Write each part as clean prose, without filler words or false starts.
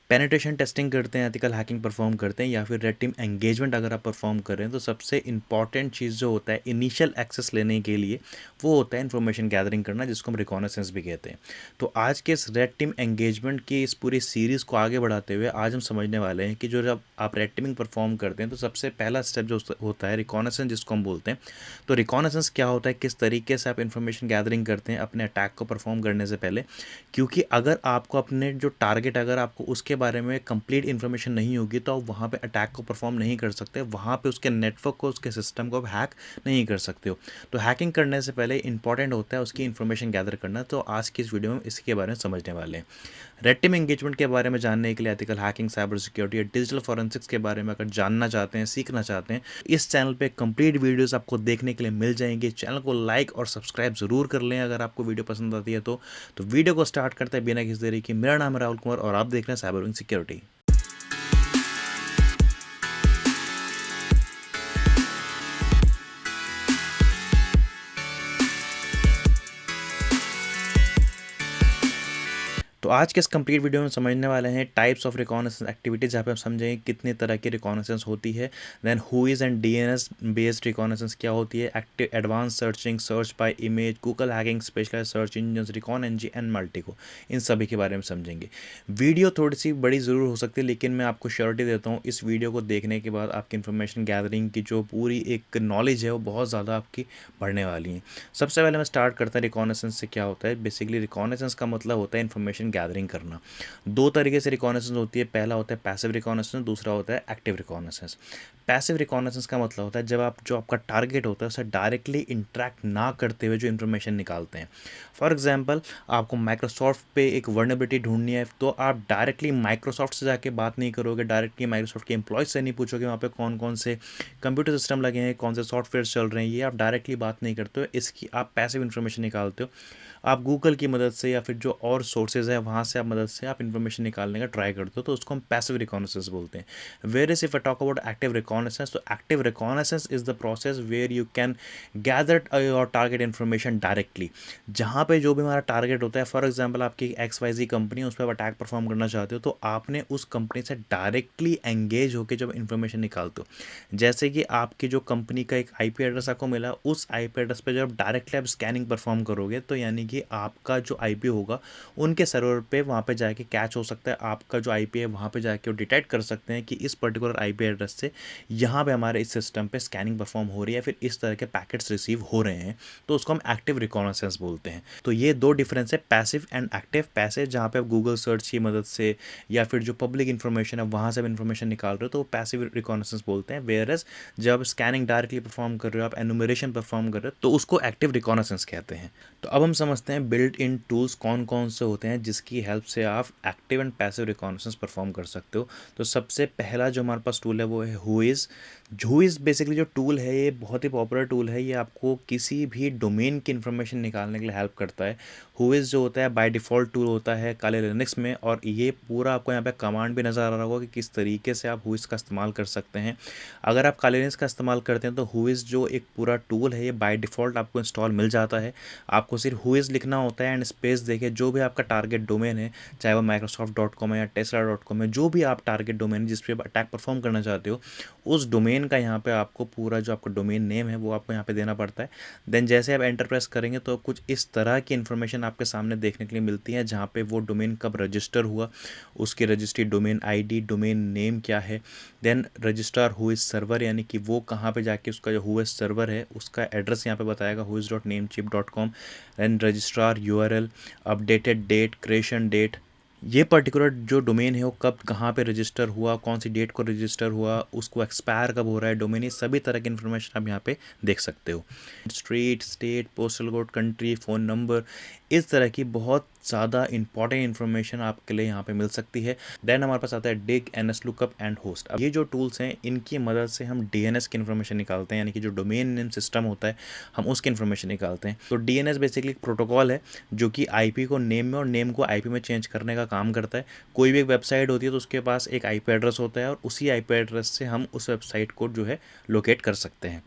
Penetration testing करते हैं, ethical hacking perform करते हैं, या फिर रेड टीम एंगेजमेंट अगर आप परफॉर्म कर रहे हैं, तो सबसे इंपॉर्टेंट चीज़ जो होता है इनिशियल एक्सेस लेने के लिए, वो होता है इन्फॉर्मेशन गैदरिंग करना, जिसको हम रिकॉनेसेंस भी कहते हैं। तो आज के इस रेड टीम एंगेजमेंट की इस पूरी सीरीज़ को आगे बढ़ाते हुए आज हम समझने वाले हैं कि जो जब आप रेड टीमिंग परफॉर्म करते हैं, तो सबसे पहला स्टेप जो होता है रिकॉनेसेंस, जिसको हम बोलते हैं। तो रिकॉनेसेंस क्या होता है, किस तरीके से आप इन्फॉर्मेशन गैदरिंग करते हैं अपने अटैक को परफॉर्म करने से पहले। क्योंकि अगर आपको अपने जो टारगेट, अगर आपको उसके बारे में कंप्लीट इन्फॉर्मेशन नहीं होगी, तो आप वहाँ पे अटैक को परफॉर्म नहीं कर सकते, वहाँ पे उसके नेटवर्क को, उसके सिस्टम को आप हैक नहीं कर सकते हो। तो हैकिंग करने से पहले इंपॉर्टेंट होता है उसकी इन्फॉर्मेशन गैदर करना। तो आज की इस वीडियो में इसके बारे में समझने वाले हैं। रेड टीम एंगेजमेंट के बारे में जानने के लिए, एथिकल हैकिंग, साइबर सिक्योरिटी या डिजिटल फॉरेंसिक्स के बारे में अगर जानना चाहते हैं, सीखना चाहते हैं, इस चैनल पे कंप्लीट वीडियोस आपको देखने के लिए मिल जाएंगे। चैनल को लाइक और सब्सक्राइब जरूर कर लें अगर आपको वीडियो पसंद आती है तो वीडियो को स्टार्ट करते हैं बिना किसी देरी के। मेरा नाम है राहुल कुमार और आप देख रहे हैं साइबर सिक्योरिटी। तो आज के इस कंप्लीट वीडियो में समझने वाले हैं टाइप्स ऑफ रिकॉनेसेंस एक्टिविटीज़, जहाँ पे हम समझेंगे कितने तरह की रिकॉनेसेंस होती है। Then whois and DNS based reconnaissance क्या होती है, active advance searching, search by image, Google hacking, specialised search engine, recon NG and Maltego, इन सभी के बारे में समझेंगे। वीडियो थोड़ी सी बड़ी ज़रूर हो सकती है, लेकिन मैं आपको श्योरिटी देता हूँ इस वीडियो को देखने के बाद आपकी इन्फॉर्मेशन गैदरिंग की जो पूरी एक नॉलेज है वो बहुत ज़्यादा आपकी बढ़ने वाली है। सबसे पहले मैं स्टार्ट करता हूँ रिकॉनेसेंस से क्या होता है। बेसिकली रिकॉनेसेंस का मतलब होता है इन्फॉर्मेशन गैदरिंग करना। दो तरीके से रिकॉनेसेंस होती है, पहला होता है पैसिव रिकॉनेसेंस, दूसरा होता है एक्टिव रिकॉनेसेंस। पैसिव रिकॉनेसेंस का मतलब होता है जब आप जो आपका टारगेट होता है उससे डायरेक्टली इंटरेक्ट ना करते हुए जो इन्फॉर्मेशन निकालते हैं। फॉर एग्जांपल, आपको माइक्रोसॉफ्ट पे एक वर्नेबिलिटी ढूंढनी है, तो आप डायरेक्टली माइक्रोसॉफ्ट से जाके बात नहीं करोगे, डायरेक्टली माइक्रोसॉफ्ट के एम्प्लॉयज से नहीं पूछोगे वहाँ पे कौन कौन से कंप्यूटर सिस्टम लगे हैं, कौन से सॉफ्टवेयर चल रहे हैं, ये आप डायरेक्टली बात नहीं करते हो, इसकी आप पैसिव इन्फॉर्मेशन निकालते हो। आप गूगल की मदद से या फिर जो और सोर्सेज है वहाँ से आप मदद से आप इन्फॉर्मेशन निकालने का ट्राई करते हो, तो उसको हम पैसिव रिकॉनेसेंस बोलते हैं। Where is if I talk about active reconnaissance, तो active reconnaissance is the process where you can gather your target information directly. जहाँ पे जो भी हमारा टारगेट होता है, फॉर एग्जाम्पल आपकी XYZ कंपनी, उस पर आप अटैक परफॉर्म करना चाहते हो, तो आपने उस कंपनी से डायरेक्टली एंगेज होकर जब इन्फॉर्मेशन निकालते हो, जैसे कि आपकी जो कंपनी का एक IP एड्रेस आपको मिला, उस IP एड्रेस पे जब डायरेक्टली आप स्कैनिंग परफॉर्म करोगे, तो यानी कि आपका जो IP होगा उनके सर्वर पे वहाँ पे जाके कैच हो सकता है, आपका जो IP है वहाँ पे जाके वो डिटेक्ट कर सकते हैं कि इस पर्टिकुलर IP एड्रेस से यहाँ पे हमारे इस सिस्टम पे स्कैनिंग परफॉर्म हो रही है, फिर इस तरह के पैकेट्स रिसीव हो रहे हैं, तो उसको हम एक्टिव रिकॉनेसेंस बोलते हैं। तो ये दो डिफरेंस है, पैसिव एंड एक्टिव। पैसिव जहाँ पे आप गूगल सर्च की मदद से या फिर जो पब्लिक इन्फॉर्मेशन है वहाँ से आप इन्फॉर्मेशन निकाल रहे हो, तो वो पैसिव रिकॉनेसेंस बोलते हैं। वेयर एज जब स्कैनिंग डायरेक्टली परफॉर्म कर रहे हो, आप एनुमरेशन परफॉर्म कर रहे हो, तो उसको एक्टिव रिकॉनेसेंस कहते हैं। तो अब हम समझते हैं बिल्ट इन टूल्स कौन कौन से होते हैं जिसकी हेल्प से आप active and passive reconnaissance perform कर सकते हो। तो सबसे पहला जो हमारे पास टूल है वो है हुईज। हुईज बेसिकली जो टूल है ये बहुत ही पॉपुलर टूल है, ये आपको किसी भी डोमेन की इन्फॉर्मेशन निकालने के लिए हेल्प करता है। हुईज जो होता है बाय डिफ़ॉल्ट टूल होता है काले लिनक्स में, और ये पूरा आपको यहाँ पे कमांड भी नज़र आ रहा होगा कि किस तरीके से आप हुईज का इस्तेमाल कर सकते हैं। अगर आप काले लिनक्स का इस्तेमाल करते हैं तो हुईज जो एक पूरा टूल है ये बाय डिफ़ॉल्ट आपको इंस्टॉल मिल जाता है। आपको सिर्फ हुईज लिखना होता है एंड स्पेस देके जो भी आपका टारगेट डोमेन है, चाहे वो microsoft.com है या tesla.com है, जो भी आप टारगेट डोमेन है जिस पे आप अटैक परफॉर्म करना चाहते हो, उस डोमेन का यहाँ पे आपको पूरा जो आपका डोमेन नेम है वो आपको यहाँ पे देना पड़ता है। देन जैसे आप एंटर प्रेस करेंगे तो कुछ इस तरह की इन्फॉर्मेशन आपके सामने देखने के लिए मिलती है, जहाँ पे वो डोमेन कब रजिस्टर हुआ, उसकी registry domain ID, domain name क्या है, देन रजिस्ट्रार हुईज सर्वर, यानी कि वो कहाँ पे जाके उसका जो हुईज सर्वर है उसका एड्रेस यहाँ पे बताएगा huiz.namecheap.com, and registrar URL, updated date, creation date, ये पर्टिकुलर जो डोमेन है वो कब कहाँ पे रजिस्टर हुआ, कौन सी डेट को रजिस्टर हुआ, उसको एक्सपायर कब हो रहा है डोमेन, ये सभी तरह की इन्फॉर्मेशन आप यहाँ पे देख सकते हो। Street, state, postal code, country, phone number, इस तरह की बहुत ज़्यादा इंपॉर्टेंट इन्फॉर्मेशन आपके लिए यहाँ पे मिल सकती है। देन हमारे पास आता है डिग, NSLookup एंड होस्ट। अब ये जो टूल्स हैं इनकी मदद से हम DNS की इन्फॉर्मेशन निकालते हैं, यानी कि जो डोमेन नेम सिस्टम होता है हम उसकी इन्फॉर्मेशन निकालते हैं। तो DNS बेसिकली एक प्रोटोकॉल है जो कि IP को नेम में और नेम को IP में चेंज करने का काम करता है। कोई भी एक वेबसाइट होती है तो उसके पास एक IP एड्रेस होता है और उसी IP एड्रेस से हम उस वेबसाइट को जो है लोकेट कर सकते हैं।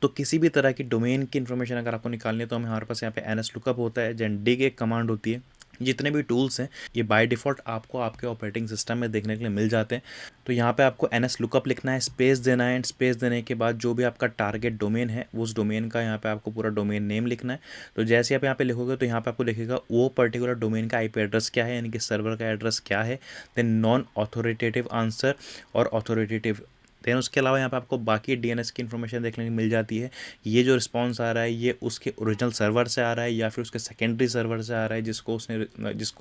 तो किसी भी तरह की डोमेन की इन्फॉर्मेशन अगर आपको निकालनी है तो हमारे पास यहाँ पे NSLookup होता है, देन डिग एक कमांड होती है जितने भी टूल्स हैं ये बाय डिफ़ॉल्ट आपको आपके ऑपरेटिंग सिस्टम में देखने के लिए मिल जाते हैं। तो यहाँ पे आपको एनएस लुकअप लिखना है, स्पेस देना है, एंड स्पेस देने के बाद जो भी आपका टारगेट डोमेन है उस डोमेन का यहाँ पे आपको पूरा डोमेन नेम लिखना है। तो जैसे आप यहाँ पे लिखोगे तो यहाँ पे आपको लिखेगा वो पर्टिकुलर डोमेन का आईपी एड्रेस क्या है, यानी कि सर्वर का एड्रेस क्या है, देन नॉन ऑथोरिटेटिव आंसर और ऑथोरिटेटिव। देन उसके अलावा यहाँ पे आपको बाकी डीएनएस की इन्फॉर्मेशन देखने को मिल जाती है। ये जो रिस्पॉन्स आ रहा है ये उसके ओरिजिनल सर्वर से आ रहा है या फिर उसके सेकेंडरी सर्वर से आ रहा है जिसको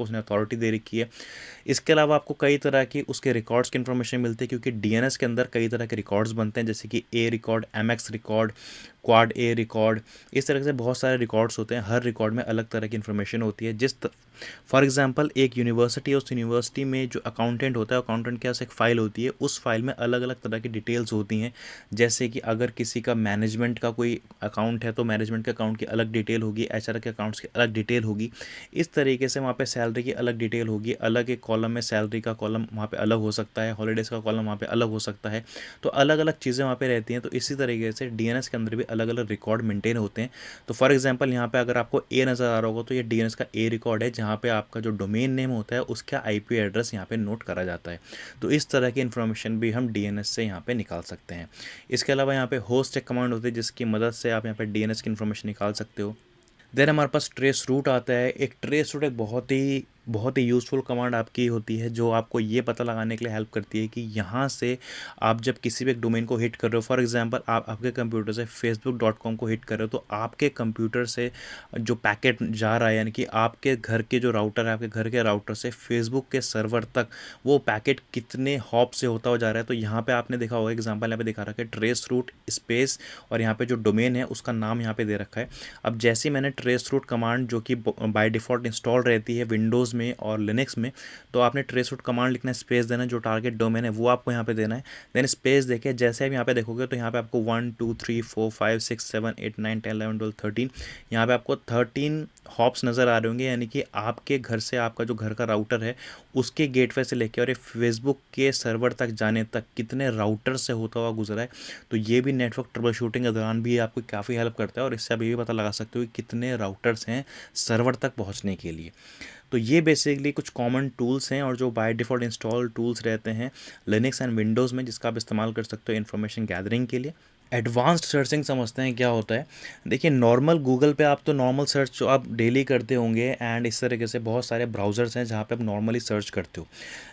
उसने अथॉरिटी दे रखी है। इसके अलावा आपको कई तरह की उसके रिकॉर्ड्स की इन्फॉर्मेशन मिलती है, क्योंकि डीएनएस के अंदर कई तरह के रिकॉर्ड्स बनते हैं, जैसे कि ए रिकॉर्ड, एमएक्स रिकॉर्ड, क्वाड ए रिकॉर्ड, इस तरह से बहुत सारे रिकॉर्ड्स होते हैं। हर रिकॉर्ड में अलग तरह की इन्फॉर्मेशन होती है। फॉर एग्जांपल एक यूनिवर्सिटी है, उस यूनिवर्सिटी में जो अकाउंटेंट होता है, अकाउंटेंट के पास एक फ़ाइल होती है, उस फाइल में अलग अलग तरह की डिटेल्स होती हैं। जैसे कि अगर किसी का मैनेजमेंट का कोई अकाउंट है तो मैनेजमेंट के अकाउंट की अलग डिटेल होगी, एचआर के अकाउंट्स की अलग डिटेल होगी। इस तरीके से वहाँ पे सैलरी की अलग डिटेल होगी, अलग एक कॉलम में सैलरी का कॉलम वहाँ पे अलग हो सकता है, हॉलीडेज़ का कॉलम वहाँ पे अलग हो सकता है। तो अलग अलग चीज़ें वहाँ पे रहती हैं। तो इसी तरीके से डीएनएस के अंदर भी अलग अलग रिकॉर्ड मेंटेन होते हैं। तो फॉर एग्जांपल यहाँ पे अगर आपको ए नज़र आ रहा होगा तो ये डीएनएस का ए रिकॉर्ड है, जहाँ पे आपका जो डोमेन नेम होता है उसका आईपी एड्रेस यहाँ पे नोट करा जाता है। तो इस तरह की इन्फॉर्मेशन भी हम डीएनएस से यहाँ पे निकाल सकते हैं। इसके अलावा यहाँ पे होस्ट एक कमांड होती है जिसकी मदद से आप यहाँ पे डीएनएस की इन्फॉर्मेशन निकाल सकते हो। देन हमारे पास ट्रेस रूट आता है। एक ट्रेस रूट एक बहुत ही यूज़फुल कमांड आपकी होती है, जो आपको ये पता लगाने के लिए हेल्प करती है कि यहाँ से आप जब किसी भी एक डोमेन को हिट कर रहे हो, फॉर एग्जांपल आप आपके कंप्यूटर से facebook.com को हिट कर रहे हो, तो आपके कंप्यूटर से जो पैकेट जा रहा है, यानी कि आपके घर के जो राउटर है, आपके घर के राउटर से फेसबुक के सर्वर तक वो पैकेट कितने हॉप से होता हुआ जा रहा है। तो यहाँ पे आपने देखा होगा, एग्जाम्पल यहाँ पे दिखा रखा है ट्रेस रूट स्पेस, और यहाँ पे जो डोमेन है उसका नाम यहाँ पे दे रखा है। अब जैसे मैंने ट्रेस रूट कमांड जो कि बाय डिफ़ॉल्ट इंस्टॉल रहती है विंडोज़ में और लिनक्स में, तो आपने ट्रेस रूट कमांड लिखना है, स्पेस देना है, जो टारगेट डोमेन है वो आपको यहाँ पे देना है। देन स्पेस देके जैसे आप यहाँ पे देखोगे तो यहाँ पे आपको 1 2 3 4 5 6 7 8 9 10 11 12 13 यहाँ पे आपको 13 हॉप्स नज़र आ रहे होंगे, यानी कि आपके घर से आपका जो घर का राउटर है उसके गेटवे से लेके और ये फेसबुक के सर्वर तक जाने तक कितने राउटर से होता हुआ गुजरा है। तो ये भी नेटवर्क ट्रबल शूटिंग के दौरान भी आपको काफ़ी हेल्प करता है, और इससे आप ये भी पता लगा सकते हो कि कितने राउटर्स हैं सर्वर तक पहुंचने के लिए। तो ये बेसिकली कुछ कॉमन टूल्स हैं और जो बाय डिफ़ॉल्ट इंस्टॉल टूल्स रहते हैं लिनक्स एंड विंडोज़ में, जिसका आप इस्तेमाल कर सकते हो इन्फॉर्मेशन गैदरिंग के लिए। एडवांस्ड सर्चिंग समझते हैं क्या होता है। देखिए नॉर्मल गूगल पे आप तो नॉर्मल सर्च जो आप डेली करते होंगे, एंड इस तरीके से बहुत सारे ब्राउज़र्स हैं जहाँ पे आप नॉर्मली सर्च करते हो।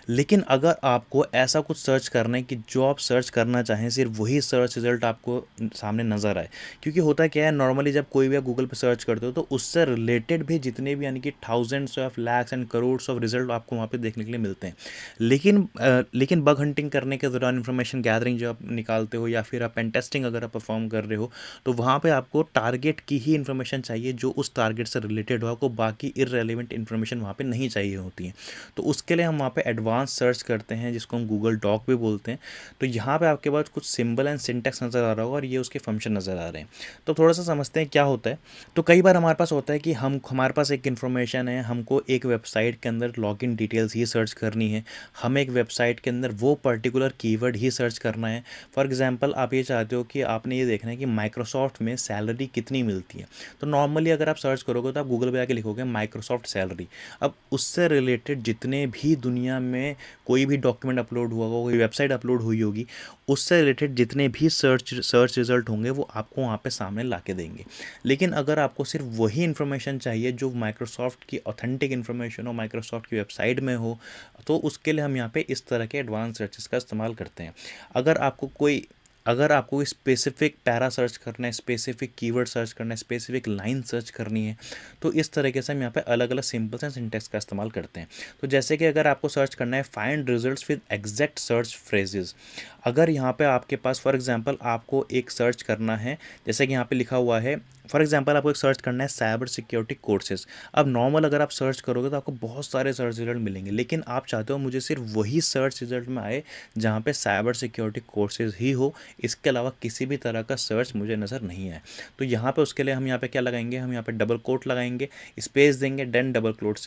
लेकिन अगर आपको ऐसा कुछ सर्च करना है कि जो आप सर्च करना चाहें सिर्फ वही सर्च रिज़ल्ट आपको सामने नज़र आए, क्योंकि होता क्या है नॉर्मली जब कोई भी आप गूगल पे सर्च करते हो तो उससे रिलेटेड भी जितने भी यानी कि thousands of lakhs and crores of result आपको वहाँ पे देखने के लिए मिलते हैं। लेकिन बग हंटिंग करने के दौरान इन्फॉर्मेशन गैदरिंग जो आप निकालते हो या फिर आप पेन टेस्टिंग अगर आप परफॉर्म कर रहे हो, तो वहाँ पे आपको टारगेट की ही इन्फॉर्मेशन चाहिए जो उस टारगेट से रिलेटेड हो, आपको बाकी इररेलेवेंट इन्फॉर्मेशन वहाँ पे नहीं चाहिए होती है। तो उसके लिए हम वहाँ पे एडवांस सर्च करते हैं जिसको हम गूगल डॉक भी बोलते हैं। तो यहाँ पे आपके पास कुछ सिंबल एंड सिंटेक्स नज़र आ रहा होगा और ये उसके फंक्शन नज़र आ रहे हैं। तो थोड़ा सा समझते हैं क्या होता है। तो कई बार हमारे पास होता है कि हमारे पास एक इन्फॉर्मेशन है, हमको एक वेबसाइट के अंदर लॉगिन डिटेल्स ही सर्च करनी है, हमें एक वेबसाइट के अंदर वो पर्टिकुलर कीवर्ड ही सर्च करना है। फॉर एग्जांपल आप ये चाहते हो कि आपने ये देखना है कि माइक्रोसॉफ्ट में सैलरी कितनी मिलती है। तो नॉर्मली अगर आप सर्च करोगे तो आप गूगल पे आके लिखोगे माइक्रोसॉफ्ट सैलरी। अब उससे रिलेटेड जितने भी दुनिया में कोई भी डॉक्यूमेंट अपलोड हुआ होगा, कोई वेबसाइट अपलोड हुई होगी, उससे रिलेटेड जितने भी सर्च रिजल्ट होंगे वो आपको वहाँ पे सामने ला के देंगे। लेकिन अगर आपको सिर्फ वही इन्फॉर्मेशन चाहिए जो माइक्रोसॉफ्ट की ऑथेंटिक इन्फॉर्मेशन हो, माइक्रोसॉफ्ट की वेबसाइट में हो, तो उसके लिए हम यहाँ पे इस तरह के एडवांस सर्चेस का इस्तेमाल करते हैं। अगर आपको स्पेसिफिक पैरा सर्च करना है, स्पेसिफिक कीवर्ड सर्च करना है, स्पेसिफिक लाइन सर्च करनी है, तो इस तरीके से हम यहाँ पे अलग अलग सिंपल्स एंड सिंटेक्स का इस्तेमाल करते हैं। तो जैसे कि अगर आपको सर्च करना है find results with exact search phrases, अगर यहाँ पे आपके पास फॉर एग्जांपल आपको एक सर्च करना है, जैसे कि यहाँ पे लिखा हुआ है फॉर एग्जांपल आपको एक सर्च करना है साइबर सिक्योरिटी कोर्सेज। अब नॉर्मल अगर आप सर्च करोगे तो आपको बहुत सारे सर्च रिजल्ट मिलेंगे, लेकिन आप चाहते हो मुझे सिर्फ वही सर्च रिजल्ट में आए जहाँ पे साइबर सिक्योरिटी कोर्सेज ही हो, इसके अलावा किसी भी तरह का सर्च मुझे नज़र नहीं आए। तो यहाँ पे उसके लिए हम यहाँ पे क्या लगाएंगे, हम यहाँ पे डबल कोट लगाएंगे, स्पेस देंगे, देन डबल कोट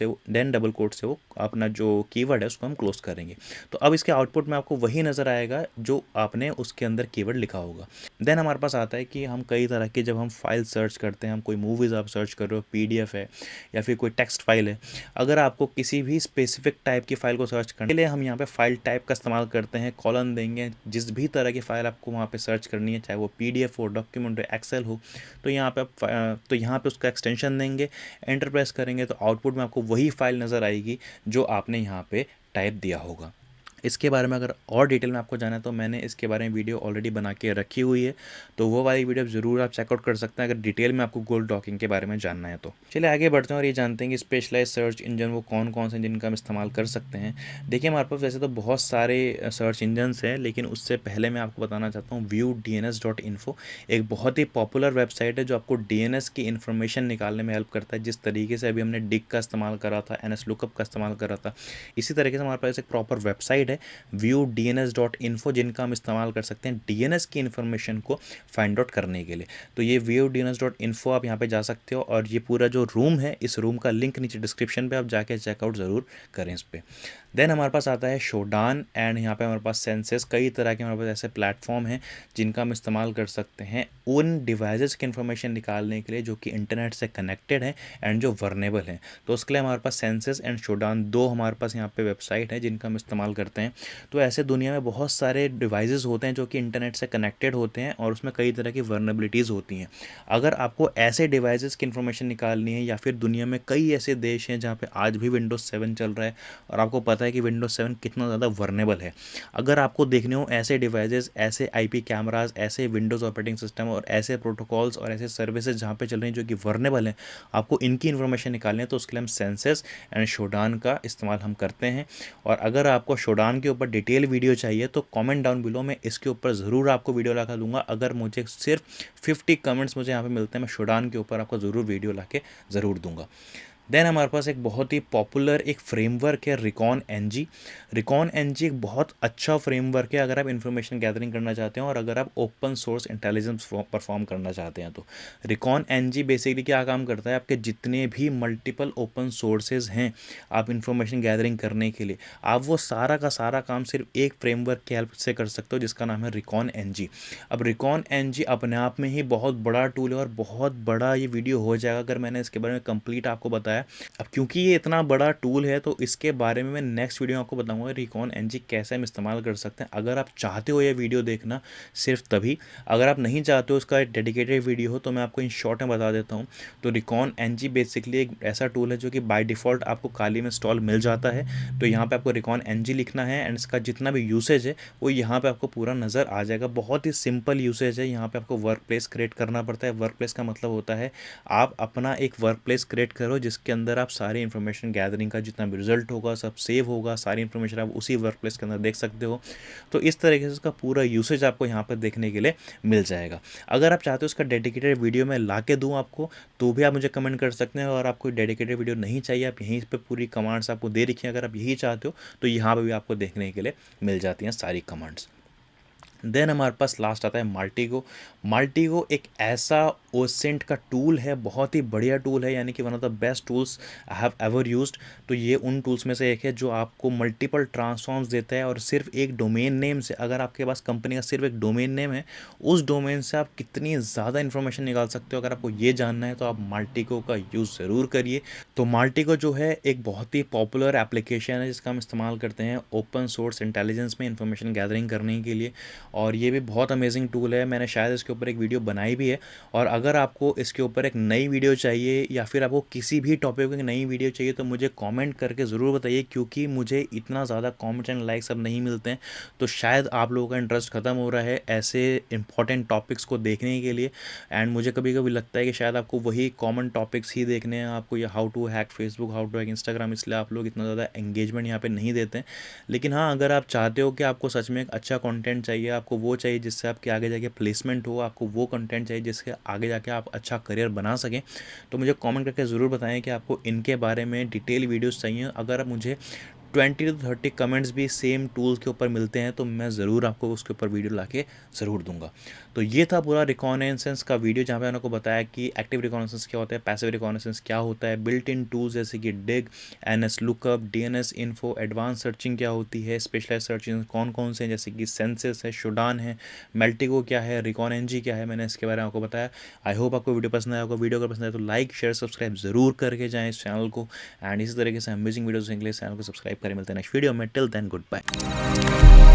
से वो अपना जो कीवर्ड है उसको हम क्लोज करेंगे। तो अब इसके आउटपुट में आपको वही नज़र आएगा जो आपने उसके अंदर कीवर्ड लिखा होगा। देन हमारे पास आता है कि हम कई तरह की जब हम फाइल सर्च सर्च करते हैं हम, कोई मूवीज़ आप सर्च कर रहे हो, PDF है या फिर कोई टेक्स्ट फाइल है, अगर आपको किसी भी स्पेसिफिक टाइप की फ़ाइल को सर्च करने के लिए हम यहाँ पे फाइल टाइप का इस्तेमाल करते हैं, कॉलन देंगे, जिस भी तरह की फ़ाइल आपको वहाँ पे सर्च करनी है, चाहे वो PDF हो, डॉक्यूमेंट हो, एक्सेल हो, तो यहाँ पे उसका एक्सटेंशन देंगे, एंटर प्रेस करेंगे तो आउटपुट में आपको वही फाइल नज़र आएगी जो आपने यहाँ पे टाइप दिया होगा। इसके बारे में अगर और डिटेल में आपको जाना है तो मैंने इसके बारे में वीडियो ऑलरेडी बना के रखी हुई है, तो वो वाली वीडियो ज़रूर आप चेकआउट कर सकते हैं अगर डिटेल में आपको गोल डॉकिंग के बारे में जानना है तो। चलिए आगे बढ़ते हैं और ये जानते हैं कि स्पेशलाइज सर्च इंजन वो कौन कौन से इंजन का हम इस्तेमाल कर सकते हैं। देखिए हमारे पास वैसे तो बहुत सारे सर्च इंजन्स हैं, लेकिन उससे पहले मैं आपको बताना चाहता हूँ viewdns.info एक बहुत ही पॉपुलर वेबसाइट है जो आपको DNS की इन्फॉर्मेशन निकालने में हेल्प करता है। जिस तरीके से अभी हमने डिग का इस्तेमाल करा था, NS लुकअप का इस्तेमाल करा था, इसी तरीके से हमारे पास एक प्रॉपर वेबसाइट है viewdns.info जिनका हम इस्तेमाल कर सकते हैं DNS की इन्फॉर्मेशन को फाइंड आउट करने के लिए। तो ये viewdns.info आप यहाँ पे जा सकते हो और ये पूरा जो रूम है, इस रूम का लिंक नीचे डिस्क्रिप्शन पे आप जाके चेकआउट ज़रूर करें इस पर। देन हमारे पास आता है शोडान एंड यहाँ पे हमारे पास सेंसेस, कई तरह के हमारे पास ऐसे प्लेटफॉर्म हैं जिनका हम इस्तेमाल कर सकते हैं उन डिवाइसेस की इन्फॉर्मेशन निकालने के लिए जो कि इंटरनेट से कनेक्टेड हैं एंड जो वर्नेबल हैं। तो उसके लिए हमारे पास सेंसेस एंड शोडान दो हमारे पास यहाँ पे वेबसाइट है जिनका हम इस्तेमाल करते हैं। तो ऐसे दुनिया में बहुत सारे डिवाइसेस होते हैं जो कि इंटरनेट से कनेक्टेड होते हैं और उसमें कई तरह की वर्नेबिलिटीज़ होती हैं। अगर आपको ऐसे डिवाइसेस की इन्फॉर्मेशन निकालनी है या फिर दुनिया में कई ऐसे देश हैं जहाँ पे आज भी विंडोज़ 7 चल रहा है और आपको पता है कि विंडोज़ 7 कितना ज़्यादा वर्नेबल है, अगर आपको देखने हो ऐसे डिवाइसेस, ऐसे IP कैमराज, ऐसे विंडोज़ ऑपरेटिंग सिस्टम और ऐसे प्रोटोकॉल्स और ऐसे सर्विसेज जहाँ पे चल रही हैं जो कि वर्नेबल हैं, आपको इनकी इन्फॉर्मेशन निकालनी है तो उसके लिए हम सेंसेस एंड शोडान का इस्तेमाल हम करते हैं। और अगर आपको शोडान के ऊपर डिटेल वीडियो चाहिए तो कमेंट डाउन बिलो, मैं इसके ऊपर ज़रूर आपको वीडियो लगा दूंगा। अगर मुझे सिर्फ 50 कमेंट्स मुझे यहाँ पे मिलते हैं, मैं शोडान के ऊपर आपको ज़रूर वीडियो ला के ज़रूर दूंगा। देन हमारे पास एक बहुत ही पॉपुलर एक फ्रेमवर्क है रिकॉन NG। रिकॉन NG एक बहुत अच्छा फ्रेमवर्क है अगर आप इन्फॉर्मेशन गैदरिंग करना चाहते हैं और अगर आप ओपन सोर्स इंटेलिजेंस परफॉर्म करना चाहते हैं तो रिकॉन NG बेसिकली क्या काम करता है, आपके जितने भी मल्टीपल ओपन सोर्सेज हैं आप इन्फॉर्मेशन गैदरिंग करने के लिए, आप वो सारा का सारा काम सिर्फ एक फ्रेमवर्क की हेल्प से कर सकते हो जिसका नाम है रिकॉन NG। अब रिकॉन NG अपने आप में ही बहुत बड़ा टूल है और बहुत बड़ा ये वीडियो हो जाएगा अगर मैंने इसके बारे में कंप्लीट आपको बताया। अब क्योंकि ये इतना बड़ा टूल है तो इसके बारे में मैं नेक्स्ट वीडियो में आपको बताऊंगा रिकॉन NG कैसे हम इस्तेमाल कर सकते हैं। अगर आप चाहते हो ये वीडियो देखना सिर्फ तभी, अगर आप नहीं चाहते हो उसका डेडिकेटेड वीडियो हो तो मैं आपको इन शॉर्ट में बता देता हूँ। तो रिकॉन NG बेसिकली एक ऐसा टूल है जो कि बाय डिफ़ॉल्ट आपको काली में इंस्टॉल मिल जाता है। तो यहाँ पर आपको रिकॉन NG लिखना है एंड इसका जितना भी यूसेज है वो यहाँ पर आपको पूरा नज़र आ जाएगा। बहुत ही सिंपल यूसेज है। यहाँ पर आपको वर्क प्लेस क्रिएट करना पड़ता है। वर्क प्लेस का मतलब होता है आप अपना एक वर्क प्लेस क्रिएट करो जिसके अंदर आप सारी इन्फॉर्मेशन गैदरिंग का जितना भी रिजल्ट होगा सब सेव होगा, सारी इन्फॉर्मेशन आप उसी वर्क प्लेस के अंदर देख सकते हो। तो इस तरीके से उसका पूरा यूसेज आपको यहाँ पर देखने के लिए मिल जाएगा। अगर आप चाहते हो उसका डेडिकेटेड वीडियो मैं ला के दूँ आपको तो भी आप मुझे कमेंट कर सकते हैं, और आपको डेडिकेटेड वीडियो नहीं चाहिए, आप यहीं पर पूरी कमांड्स आपको दे रखी हैं, अगर आप यही चाहते हो तो यहाँ पर भी आपको देखने के लिए मिल जाती हैं सारी कमांड्स। देन हमारे पास लास्ट आता है माल्टीगो। माल्टीगो एक ऐसा ओसेंट का टूल है, बहुत ही बढ़िया टूल है, यानी कि one of the best tools I have ever used. तो ये उन टूल्स में से एक है जो आपको मल्टीपल ट्रांसफॉर्म्स देता है और सिर्फ एक डोमेन नेम से, अगर आपके पास कंपनी का सिर्फ एक डोमेन नेम है, उस डोमेन से आप कितनी ज़्यादा इन्फॉर्मेशन निकाल सकते हो। अगर आपको ये जानना है तो आप माल्टीगो का यूज़ ज़रूर करिए। तो माल्टीगो जो है एक बहुत ही पॉपुलर एप्लीकेशन है जिसका हम इस्तेमाल करते हैं ओपन सोर्स इंटेलिजेंस में इन्फॉर्मेशन गैदरिंग करने के लिए, और ये भी बहुत अमेजिंग टूल है। मैंने शायद इसके ऊपर एक वीडियो बनाई भी है, और अगर आपको इसके ऊपर एक नई वीडियो चाहिए या फिर आपको किसी भी टॉपिक पर नई वीडियो चाहिए तो मुझे कमेंट करके ज़रूर बताइए, क्योंकि मुझे इतना ज़्यादा कमेंट एंड लाइक सब नहीं मिलते हैं। तो शायद आप लोगों का इंटरेस्ट ख़त्म हो रहा है ऐसे इंपॉर्टेंट टॉपिक्स को देखने के लिए, एंड मुझे कभी कभी लगता है कि शायद आपको वही कॉमन टॉपिक्स ही देखने हैं, आपको ये how to hack Facebook, how to hack Instagram, इसलिए आप लोग इतना ज़्यादा एंगेजमेंट यहाँ पे नहीं देते हैं। लेकिन हाँ, अगर आप चाहते हो कि आपको सच में एक अच्छा कंटेंट चाहिए, आपको वो चाहिए जिससे आपके आगे जाके प्लेसमेंट हो, आपको वो कंटेंट चाहिए जिसके आगे जाके आप अच्छा करियर बना सकें, तो मुझे कमेंट करके ज़रूर बताएं कि आपको इनके बारे में डिटेल वीडियोस चाहिए। अगर आप मुझे 20 to 30 कमेंट्स भी सेम टूल्स के ऊपर मिलते हैं, तो मैं ज़रूर आपको उसके ऊपर वीडियो लाके ज़रूर दूंगा। तो ये था पूरा रिकॉनेसेंस का वीडियो, जहाँ पे मैंने आपको बताया कि एक्टिव रिकॉनेसेंस क्या होता है, पैसिव रिकॉनेसेंस क्या होता है, बिल्ट इन टूल्स जैसे कि dig, NS lookup, DNS info, advance searching क्या होती है, स्पेशलाइज सर्चिंग कौन कौन से हैं जैसे कि सेंसिस है, शुडान है, मेल्टिगो क्या है, रिकॉनएनजी क्या है, मैंने इसके बारे में आपको बताया। आई होप आपको वीडियो पसंद आया होगा। वीडियो अगर पसंद आए तो लाइक शेयर सब्सक्राइब ज़रूर करके जाएँ इस चैनल को, एंड इसी तरीके से अमेजिंग वीडियोज़ के लिए चैनल को सब्सक्राइब करें। मिलते हैं नेक्स्ट वीडियो में। Till then good bye.